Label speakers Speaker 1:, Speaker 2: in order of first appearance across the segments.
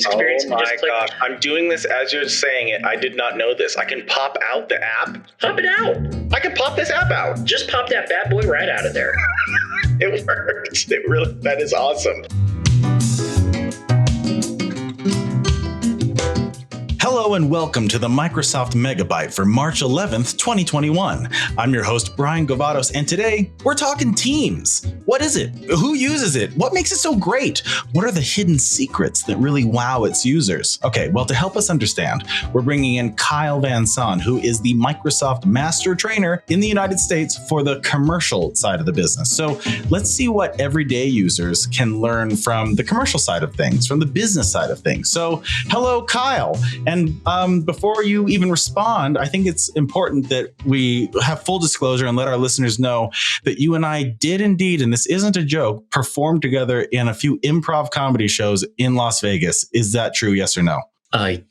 Speaker 1: experience.
Speaker 2: Oh my gosh. I'm doing this as you're saying it. I did not know this. I can pop out the app.
Speaker 1: Pop it out.
Speaker 2: I can pop this app out.
Speaker 1: Just pop that bad boy right out of there.
Speaker 2: It works. That is awesome.
Speaker 3: Hello and welcome to the Microsoft Megabyte for March 11th, 2021. I'm your host, Brian Govados, and today we're talking Teams. What is it? Who uses it? What makes it so great? What are the hidden secrets that really wow its users? Okay, well, to help us understand, we're bringing in Kyle Van Son, who is the Microsoft Master Trainer in the United States for the commercial side of the business. So let's see what everyday users can learn from the commercial side of things, from the business side of things. So hello, Kyle. And before you even respond, I think it's important that we have full disclosure and let our listeners know that you and I did indeed, and this isn't a joke, perform together in a few improv comedy shows in Las Vegas. Is that true? Yes or no?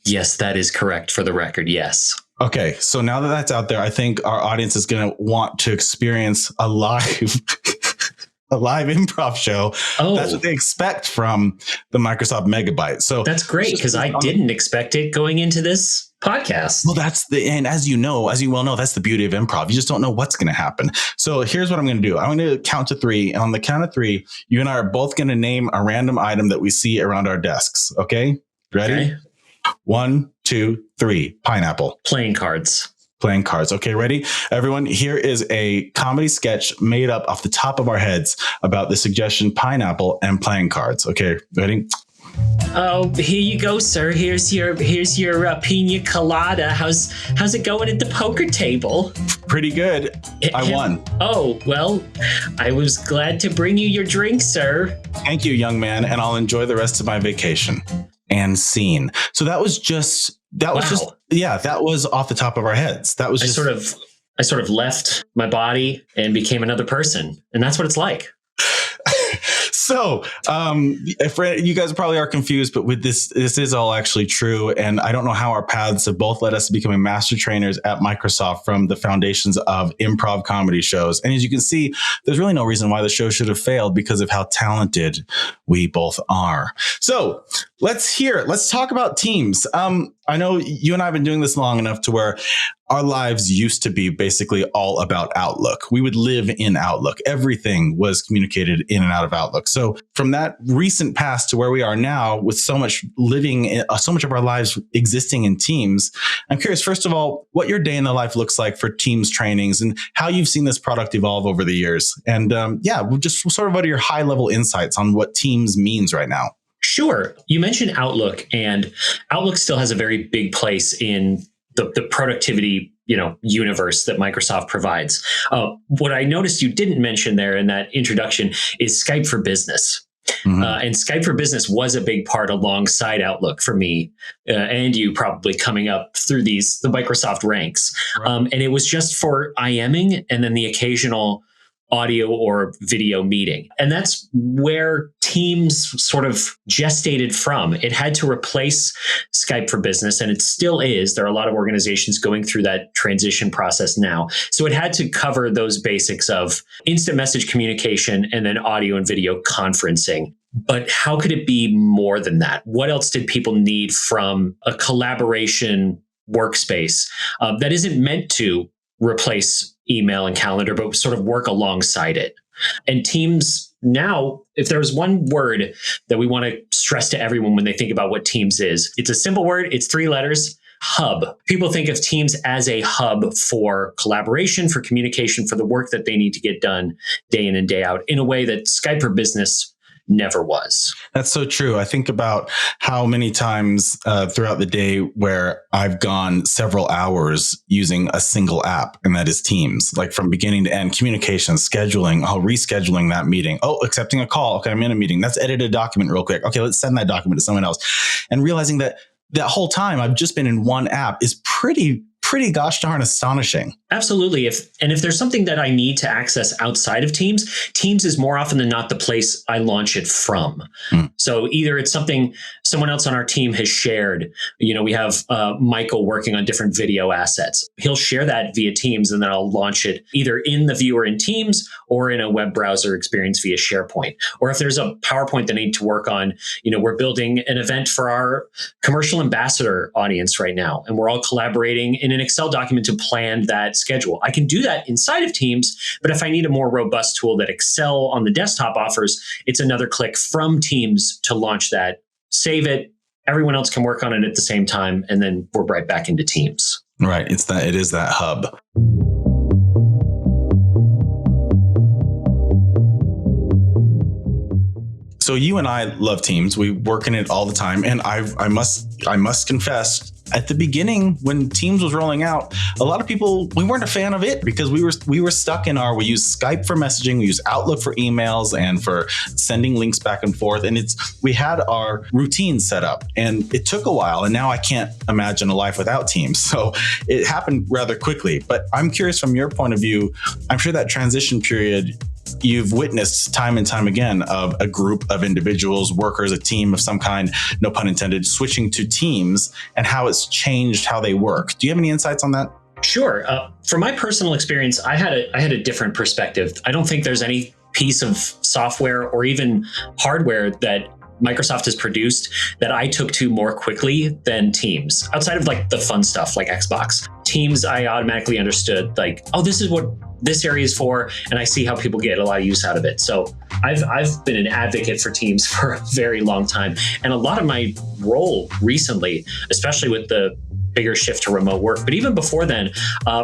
Speaker 1: Yes, that is correct for the record. Yes.
Speaker 3: Okay. So now that that's out there, I think our audience is going to want to experience a live a live improv show. Oh. That's what they expect from the Microsoft Megabyte. So
Speaker 1: that's great because I didn't expect it going into this podcast.
Speaker 3: Well, and as you well know, that's the beauty of improv. You just don't know what's going to happen. So here's what I'm going to do. I'm going to count to 3. And on the count of 3, you and I are both going to name a random item that we see around our desks. Okay. Ready? Okay. 1, 2, 3. Pineapple.
Speaker 1: Playing cards.
Speaker 3: Playing cards. Okay, ready? Everyone, here is a comedy sketch made up off the top of our heads about the suggestion pineapple and playing cards. Okay, ready?
Speaker 1: Oh, here you go, sir. Here's your pina colada. How's it going at the poker table?
Speaker 3: Pretty good. I won.
Speaker 1: Oh, well, I was glad to bring you your drink, sir.
Speaker 3: Thank you, young man, and I'll enjoy the rest of my vacation. And scene. So that was off the top of our heads. That was just
Speaker 1: I sort of left my body and became another person. And that's what it's like.
Speaker 3: So, you guys probably are confused, but with this is all actually true. And I don't know how our paths have both led us to becoming master trainers at Microsoft from the foundations of improv comedy shows. And as you can see, there's really no reason why the show should have failed because of how talented we both are. So let's talk about Teams. I know you and I have been doing this long enough to where our lives used to be basically all about Outlook. We would live in Outlook. Everything was communicated in and out of Outlook. So from that recent past to where we are now with so much of our lives existing in Teams, I'm curious, first of all, what your day in the life looks like for Teams trainings and how you've seen this product evolve over the years. And just sort of what are your high level insights on what Teams means right now?
Speaker 1: Sure. You mentioned Outlook, and Outlook still has a very big place in the productivity, universe that Microsoft provides. What I noticed you didn't mention there in that introduction is Skype for Business. Mm-hmm. And Skype for Business was a big part alongside Outlook for me and you probably coming up through the Microsoft ranks. Right. And it was just for IMing and then the occasional audio or video meeting. And that's where Teams sort of gestated from. It had to replace Skype for Business, and it still is. There are a lot of organizations going through that transition process now. So it had to cover those basics of instant message communication and then audio and video conferencing. But how could it be more than that? What else did people need from a collaboration workspace that isn't meant to replace email and calendar, but sort of work alongside it? And Teams now, if there's one word that we want to stress to everyone when they think about what Teams is, it's a simple word. It's 3 letters. Hub. People think of Teams as a hub for collaboration, for communication, for the work that they need to get done day in and day out in a way that Skype for Business never was.
Speaker 3: That's so true. I think about how many times throughout the day where I've gone several hours using a single app, and that is Teams, like from beginning to end, communication, scheduling, rescheduling that meeting. Accepting a call. Okay, I'm in a meeting. Let's edit a document real quick. Okay, let's send that document to someone else. And realizing that whole time I've just been in one app is pretty pretty gosh darn astonishing.
Speaker 1: Absolutely. If there's something that I need to access outside of Teams is more often than not the place I launch it from. So either it's something someone else on our team has shared. We have Michael working on different video assets. He'll share that via Teams, and then I'll launch it either in the viewer in Teams or in a web browser experience via SharePoint. Or if there's a PowerPoint that I need to work on, we're building an event for our commercial ambassador audience right now, and we're all collaborating in an Excel document to plan that schedule. I can do that inside of Teams, but if I need a more robust tool that Excel on the desktop offers, it's another click from Teams to launch that, save it. Everyone else can work on it at the same time, and then we're right back into Teams.
Speaker 3: Right. It is that hub. So you and I love Teams. We work in it all the time. And I must confess, at the beginning, when Teams was rolling out, a lot of people, we weren't a fan of it because we were stuck in we use Skype for messaging, we use Outlook for emails and for sending links back and forth. And we had our routine set up, and it took a while. And now I can't imagine a life without Teams. So it happened rather quickly. But I'm curious, from your point of view, I'm sure that transition period you've witnessed time and time again of a group of individuals, workers, a team of some kind, no pun intended, switching to Teams and how it's changed how they work. Do you have any insights on that?
Speaker 1: Sure. From my personal experience, I had a different perspective. I don't think there's any piece of software or even hardware that Microsoft has produced that I took to more quickly than Teams. Outside of like the fun stuff like Xbox. Teams, I automatically understood like, oh, this is what this area is for, and I see how people get a lot of use out of it. So I've been an advocate for Teams for a very long time. And a lot of my role recently, especially with the bigger shift to remote work, but even before then,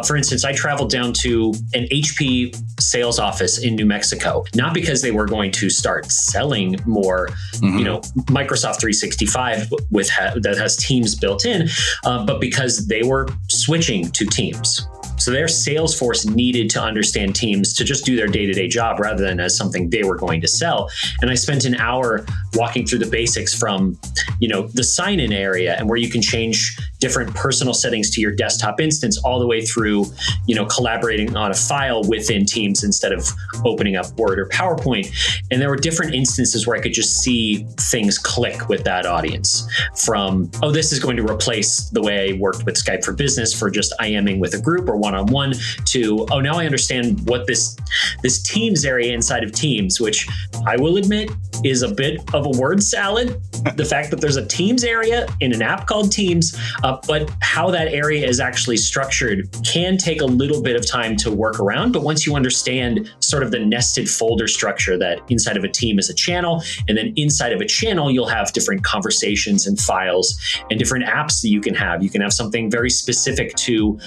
Speaker 1: for instance, I traveled down to an HP sales office in New Mexico, not because they were going to start selling more, Microsoft 365 that has Teams built in, but because they were switching to Teams. So their sales force needed to understand Teams to just do their day-to-day job rather than as something they were going to sell. And I spent an hour walking through the basics from, the sign-in area and where you can change different personal settings to your desktop instance all the way through, collaborating on a file within Teams instead of opening up Word or PowerPoint. And there were different instances where I could just see things click with that audience from, oh, this is going to replace the way I worked with Skype for Business for just IMing with a group or one-on-one to, oh, now I understand what this Teams area inside of Teams, which I will admit is a bit of a word salad. The fact that there's a Teams area in an app called Teams, but how that area is actually structured can take a little bit of time to work around. But once you understand sort of the nested folder structure that inside of a team is a channel, and then inside of a channel, you'll have different conversations and files and different apps that you can have. You can have something very specific to,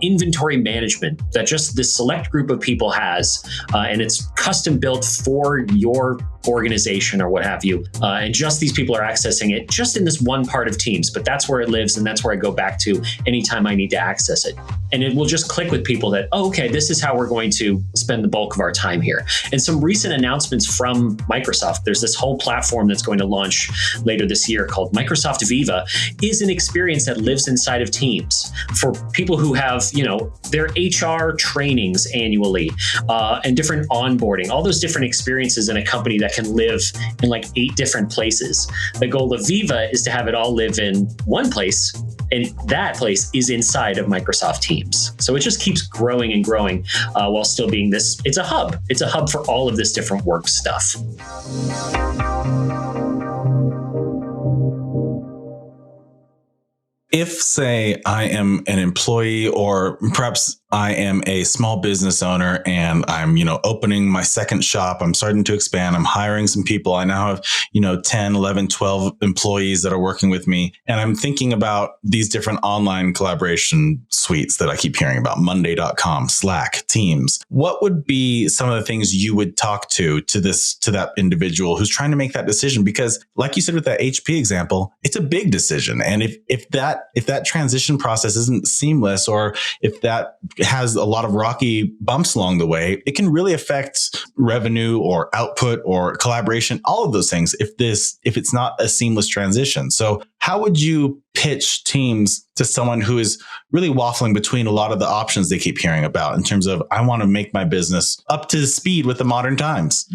Speaker 1: inventory management that just this select group of people has, and it's custom built for your organization or what have you. And just these people are accessing it just in this one part of Teams, but that's where it lives and that's where I go back to anytime I need to access it. And it will just click with people that, oh, okay, this is how we're going to spend the bulk of our time here. And some recent announcements from Microsoft, there's this whole platform that's going to launch later this year called Microsoft Viva, is an experience that lives inside of Teams for people who have, their HR trainings annually and different onboarding, all those different experiences in a company that can live in like 8 different places. The goal of Viva is to have it all live in one place, and that place is inside of Microsoft Teams. So it just keeps growing and growing while still being it's a hub. It's a hub for all of this different work stuff.
Speaker 3: If, say, I am an employee, or perhaps I am a small business owner and I'm, opening my second shop, I'm starting to expand, I'm hiring some people. I now have, 10, 11, 12 employees that are working with me. And I'm thinking about these different online collaboration suites that I keep hearing about, Monday.com, Slack, Teams. What would be some of the things you would talk to that individual who's trying to make that decision? Because like you said with that HP example, it's a big decision. And if that transition process isn't seamless, or if that has a lot of rocky bumps along the way, it can really affect revenue or output or collaboration, all of those things, if it's not a seamless transition. So how would you pitch teams to someone who is really waffling between a lot of the options they keep hearing about in terms of, I want to make my business up to speed with the modern times?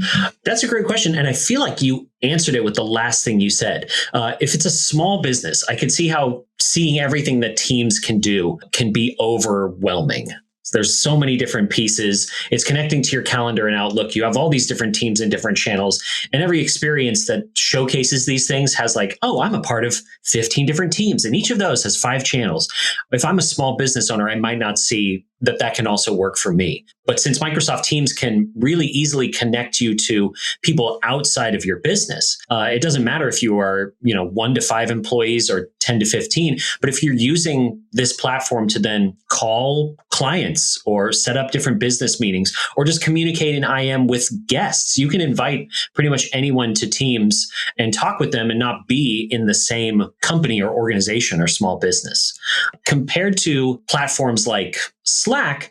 Speaker 1: That's a great question. And I feel like you answered it with the last thing you said. If it's a small business, I can see how seeing everything that teams can do can be overwhelming. There's so many different pieces. It's connecting to your calendar and Outlook. You have all these different teams in different channels, and every experience that showcases these things has like, oh, I'm a part of 15 different teams, and each of those has 5 channels. If I'm a small business owner, I might not see that can also work for me. But since Microsoft Teams can really easily connect you to people outside of your business, it doesn't matter if you are, 1 to 5 employees or 10 to 15. But if you're using this platform to then call clients or set up different business meetings or just communicate in IM with guests, you can invite pretty much anyone to Teams and talk with them and not be in the same company or organization or small business. Compared to platforms like Slack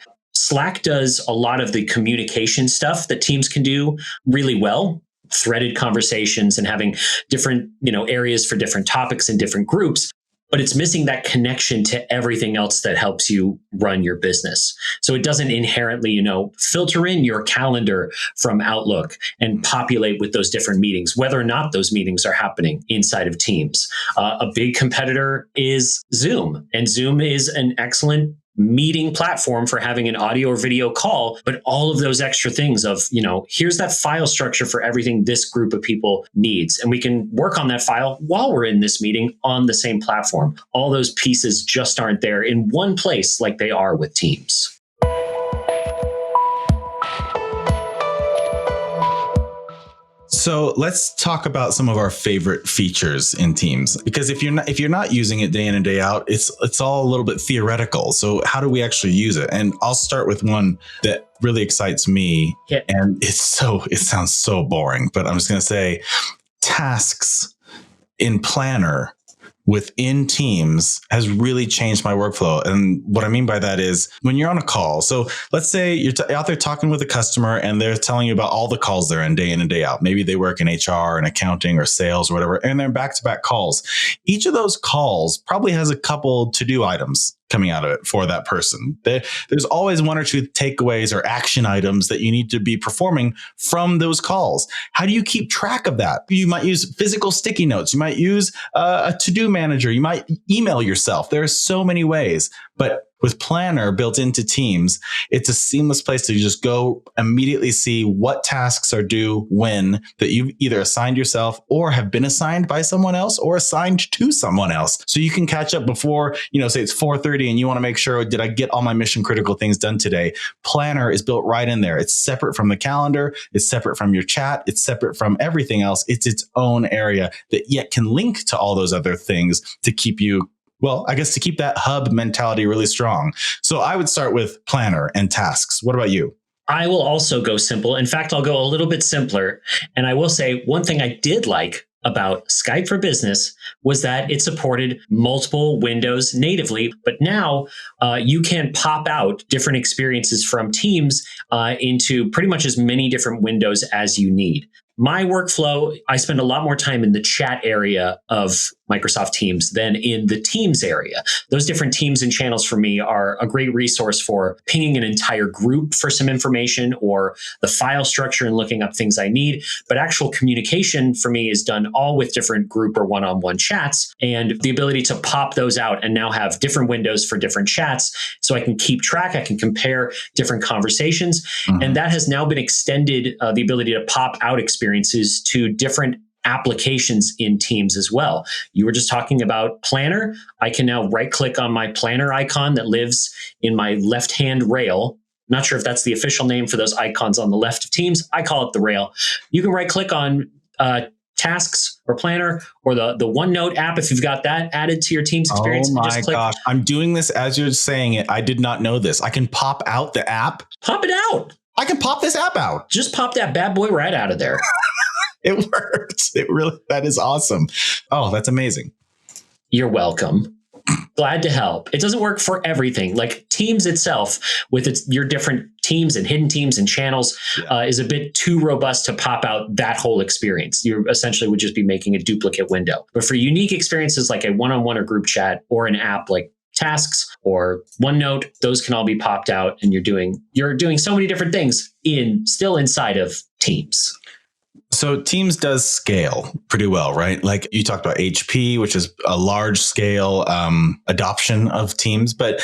Speaker 1: does a lot of the communication stuff that Teams can do really well. Threaded conversations and having different, areas for different topics and different groups, but it's missing that connection to everything else that helps you run your business. So it doesn't inherently, filter in your calendar from Outlook and populate with those different meetings, whether or not those meetings are happening inside of Teams. A big competitor is Zoom, and Zoom is an excellent meeting platform for having an audio or video call, but all of those extra things of, here's that file structure for everything this group of people needs. And we can work on that file while we're in this meeting on the same platform. All those pieces just aren't there in one place like they are with Teams.
Speaker 3: So let's talk about some of our favorite features in Teams, because if you're not using it day in and day out, it's all a little bit theoretical. So how do we actually use it? And I'll start with one that really excites me.
Speaker 1: Yeah.
Speaker 3: And it sounds so boring, but I'm just going to say tasks in Planner within Teams has really changed my workflow. And what I mean by that is when you're on a call. So let's say you're out there talking with a customer and they're telling you about all the calls they're in day and day out. Maybe they work in HR and accounting or sales or whatever, and they're back-to-back calls. Each of those calls probably has a couple to-do items coming out of it for that person. There's always 1 or 2 takeaways or action items that you need to be performing from those calls. How do you keep track of that? You might use physical sticky notes. You might use a to-do manager. You might email yourself. There are so many ways, but with Planner built into Teams, it's a seamless place to just go immediately see what tasks are due when that you've either assigned yourself or have been assigned by someone else or assigned to someone else. So you can catch up before, say it's 4:30 and you want to make sure, did I get all my mission critical things done today? Planner is built right in there. It's separate from the calendar. It's separate from your chat. It's separate from everything else. It's its own area that yet can link to all those other things to keep you, to keep that hub mentality really strong. So I would start with Planner and tasks. What about you?
Speaker 1: I will also go simple. In fact, I'll go a little bit simpler. And I will say one thing I did like about Skype for Business was that it supported multiple windows natively, but now you can pop out different experiences from Teams into pretty much as many different windows as you need. My workflow, I spend a lot more time in the chat area of Microsoft Teams than in the Teams area. Those different teams and channels for me are a great resource for pinging an entire group for some information or the file structure and looking up things I need. But actual communication for me is done all with different group or one-on-one chats, and the ability to pop those out and now have different windows for different chats so I can keep track, I can compare different conversations. Mm-hmm. And that has now been extended, the ability to pop out experiences to different applications in Teams as well. You were just talking about Planner. I can now right-click on my Planner icon that lives in my left-hand rail. I'm not sure if that's the official name for those icons on the left of Teams. I call it the rail. You can right-click on Tasks or Planner or the OneNote app if you've got that added to your Teams experience.
Speaker 3: Oh my gosh. I'm doing this as you're saying it. I did not know this. I can pop out the app.
Speaker 1: Pop it out.
Speaker 3: I can pop this app out.
Speaker 1: Just pop that bad boy right out of there.
Speaker 3: It worked. That is awesome. Oh, that's amazing.
Speaker 1: You're welcome. Glad to help. It doesn't work for everything. Like Teams itself, with your different teams and hidden teams and channels, is a bit too robust to pop out that whole experience. You essentially would just be making a duplicate window. But for unique experiences like a one-on-one or group chat or an app like tasks or OneNote, those can all be popped out, and you're doing so many different things still inside of Teams.
Speaker 3: So Teams does scale pretty well, right? Like you talked about HP, which is a large scale adoption of Teams, but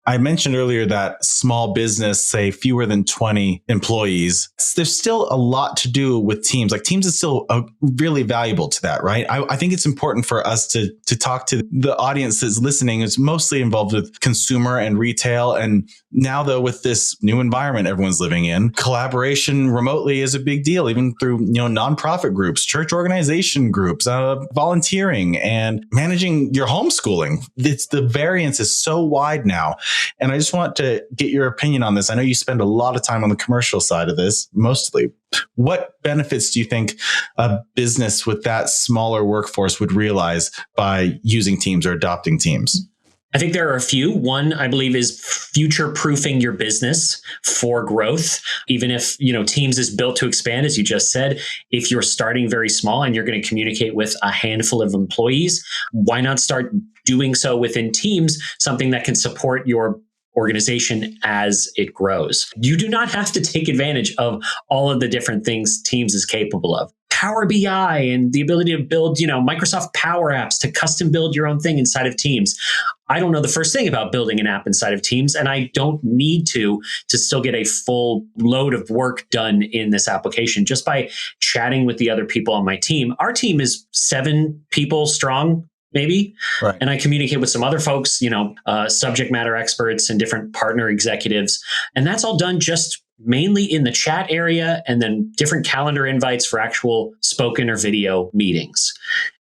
Speaker 3: I mentioned earlier that small business, say fewer than 20 employees, there's still a lot to do with Teams. Like Teams is still really valuable to that, right? I think it's important for us to talk to the audience that's listening, is mostly involved with consumer and retail. And now though, with this new environment everyone's living in, collaboration remotely is a big deal, even through, nonprofit groups, church organization groups, volunteering, and managing your homeschooling. The variance is so wide now. And I just want to get your opinion on this. I know you spend a lot of time on the commercial side of this, mostly. What benefits do you think a business with that smaller workforce would realize by using Teams or adopting Teams?
Speaker 1: I think there are a few. One, I believe, is future-proofing your business for growth. Even if, Teams is built to expand, as you just said, if you're starting very small and you're going to communicate with a handful of employees, why not start doing so within Teams, something that can support your organization as it grows? You do not have to take advantage of all of the different things Teams is capable of. Power BI and the ability to build, Microsoft Power Apps to custom build your own thing inside of Teams. I don't know the first thing about building an app inside of Teams, and I don't need to still get a full load of work done in this application just by chatting with the other people on my team. Our team is 7 people strong, maybe.
Speaker 3: Right.
Speaker 1: And I communicate with some other folks, subject matter experts and different partner executives. And that's all done just mainly in the chat area, and then different calendar invites for actual spoken or video meetings.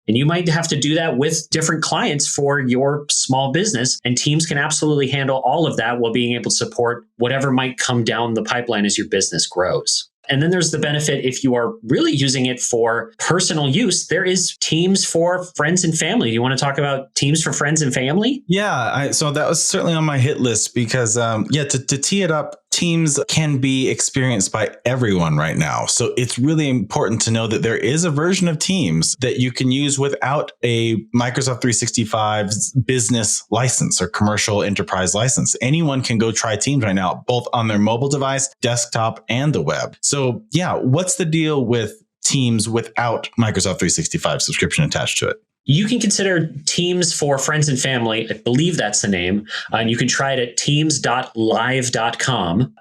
Speaker 1: And you might have to do that with different clients for your small business. And Teams can absolutely handle all of that while being able to support whatever might come down the pipeline as your business grows. And then there's the benefit if you are really using it for personal use. There is Teams for friends and family. Do you want to talk about Teams for friends and family?
Speaker 3: Yeah, so that was certainly on my hit list because, to tee it up, Teams can be experienced by everyone right now. So it's really important to know that there is a version of Teams that you can use without a Microsoft 365 business license or commercial enterprise license. Anyone can go try Teams right now, both on their mobile device, desktop, and the web. So what's the deal with Teams without Microsoft 365 subscription attached to it?
Speaker 1: You can consider Teams for friends and family. I believe that's the name. And you can try it at teams.live.com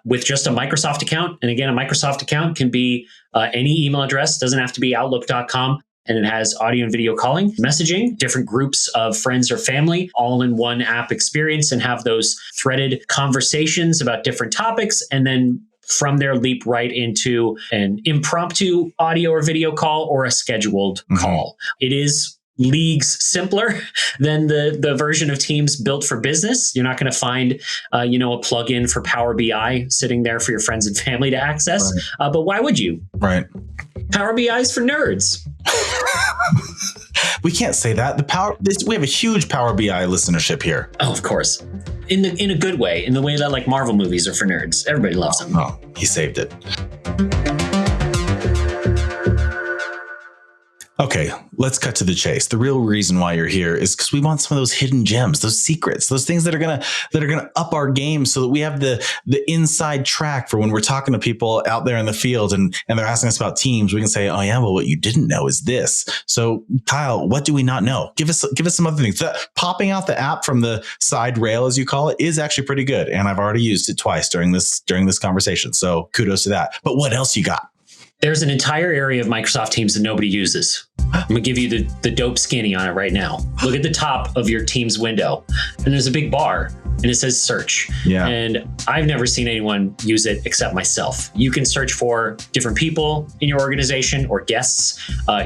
Speaker 1: with just a Microsoft account. And again, a Microsoft account can be any email address, doesn't have to be outlook.com. And it has audio and video calling, messaging, different groups of friends or family, all in one app experience, and have those threaded conversations about different topics. And then from there, leap right into an impromptu audio or video call or a scheduled call. It is leagues simpler than the version of Teams built for business. You're not going to find, a plugin for Power BI sitting there for your friends and family to access. Right. But why would you?
Speaker 3: Right.
Speaker 1: Power BI is for nerds.
Speaker 3: We can't say that. We have a huge Power BI listenership here.
Speaker 1: Oh, of course. In a good way, in the way that like Marvel movies are for nerds. Everybody loves them.
Speaker 3: Oh, he saved it. Okay, let's cut to the chase. The real reason why you're here is because we want some of those hidden gems, those secrets, those things that are gonna up our game, so that we have the inside track for when we're talking to people out there in the field and they're asking us about Teams. We can say, oh yeah, well, what you didn't know is this. So Kyle, what do we not know? Give us some other things. Popping out the app from the side rail, as you call it, is actually pretty good, and I've already used it twice during this conversation. So kudos to that. But what else you got?
Speaker 1: There's an entire area of Microsoft Teams that nobody uses. I'm going to give you the dope skinny on it right now. Look at the top of your Teams window, and there's a big bar, and it says search.
Speaker 3: Yeah.
Speaker 1: And I've never seen anyone use it except myself. You can search for different people in your organization or guests.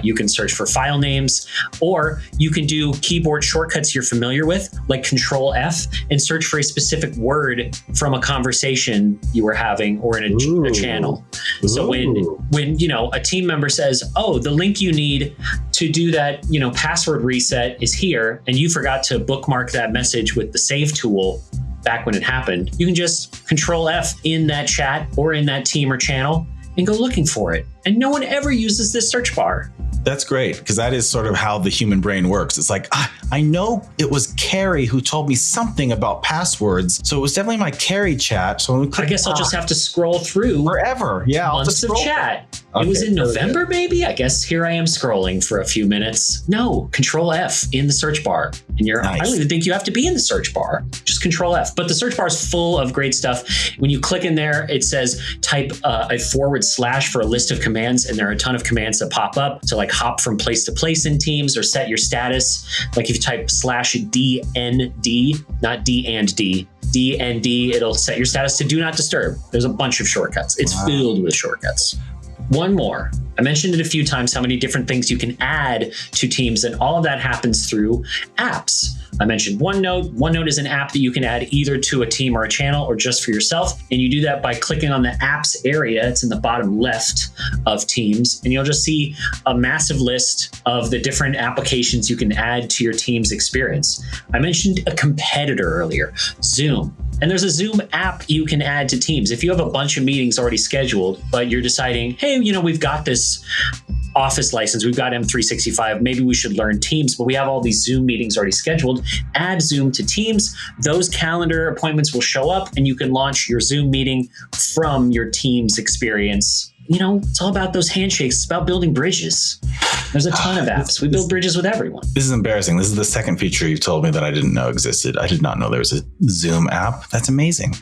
Speaker 1: You can search for file names, or you can do keyboard shortcuts you're familiar with, like Control F, and search for a specific word from a conversation you were having or in a channel. So when a team member says, oh, the link you need to do that, password reset is here, and you forgot to bookmark that message with the save tool back when it happened, you can just Control F in that chat or in that team or channel and go looking for it. And no one ever uses this search bar.
Speaker 3: That's great, because that is sort of how the human brain works. It's like, I know it was Carrie who told me something about passwords, so it was definitely my Carrie chat. So
Speaker 1: I guess I'll just have to scroll through
Speaker 3: forever. Yeah,
Speaker 1: months of chat. Okay, it was in November, maybe. I guess here I am scrolling for a few minutes. No, Control F in the search bar. And I don't even think you have to be in the search bar. Just Control F. But the search bar is full of great stuff. When you click in there, it says type a / for a list of commands, and there are a ton of commands that pop up to like hop from place to place in Teams or set your status. Like if you type /DND, not D and D, DND, it'll set your status to do not disturb. There's a bunch of shortcuts. It's filled with shortcuts. One more. I mentioned it a few times, how many different things you can add to Teams, and all of that happens through apps. I mentioned OneNote. OneNote is an app that you can add either to a team or a channel or just for yourself. And you do that by clicking on the apps area. It's in the bottom left of Teams. And you'll just see a massive list of the different applications you can add to your Teams experience. I mentioned a competitor earlier, Zoom. And there's a Zoom app you can add to Teams. If you have a bunch of meetings already scheduled, but you're deciding, hey, we've got this Office license, we've got M365, maybe we should learn Teams, but we have all these Zoom meetings already scheduled. Add Zoom to Teams. Those calendar appointments will show up, and you can launch your Zoom meeting from your Teams experience. It's all about those handshakes. It's about building bridges. There's a ton of apps. We build bridges with everyone.
Speaker 3: This is embarrassing. This is the second feature you've told me that I didn't know existed. I did not know there was a Zoom app. That's amazing.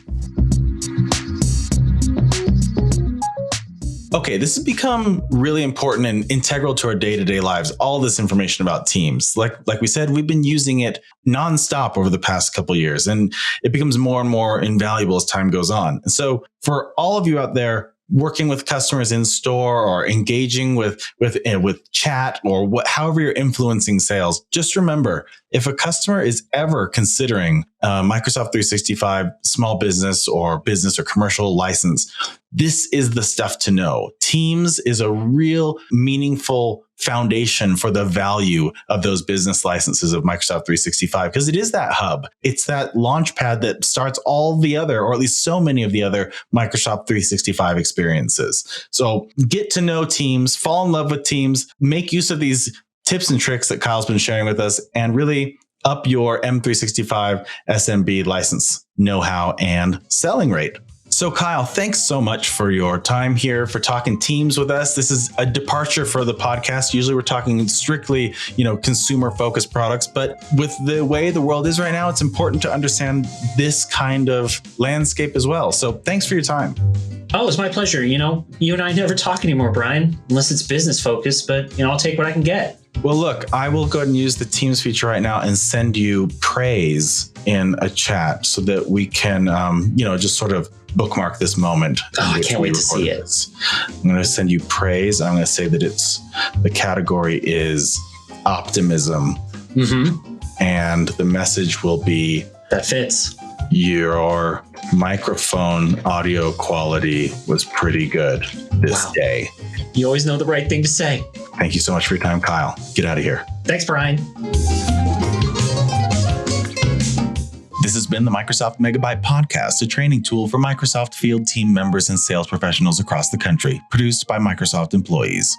Speaker 3: Okay, this has become really important and integral to our day-to-day lives. All this information about Teams. Like we said, we've been using it nonstop over the past couple of years, and it becomes more and more invaluable as time goes on. And so for all of you out there working with customers in store or engaging with chat or however you're influencing sales, just remember, if a customer is ever considering Microsoft 365 small business or commercial license, this is the stuff to know. Teams is a real meaningful foundation for the value of those business licenses of Microsoft 365, because it is that hub. It's that launch pad that starts all the other, or at least so many of the other Microsoft 365 experiences. So get to know Teams, fall in love with Teams, make use of these tips and tricks that Kyle's been sharing with us, and really up your M365 SMB license know-how and selling rate. So Kyle, thanks so much for your time here, for talking Teams with us. This is a departure for the podcast. Usually we're talking strictly, consumer focused products, but with the way the world is right now, it's important to understand this kind of landscape as well. So thanks for your time.
Speaker 1: Oh, it's my pleasure. You and I never talk anymore, Brian, unless it's business focused, but I'll take what I can get.
Speaker 3: Well, look, I will go ahead and use the Teams feature right now and send you praise in a chat so that we can, just sort of bookmark this moment.
Speaker 1: Oh, I can't wait to see it.
Speaker 3: I'm going to send you praise. I'm going to say that the category is optimism. Mm-hmm. And the message will be,
Speaker 1: that fits.
Speaker 3: Your microphone audio quality was pretty good this day.
Speaker 1: You always know the right thing to say.
Speaker 3: Thank you so much for your time, Kyle. Get out of here.
Speaker 1: Thanks, Brian.
Speaker 3: This has been the Microsoft Megabyte Podcast, a training tool for Microsoft field team members and sales professionals across the country, produced by Microsoft employees.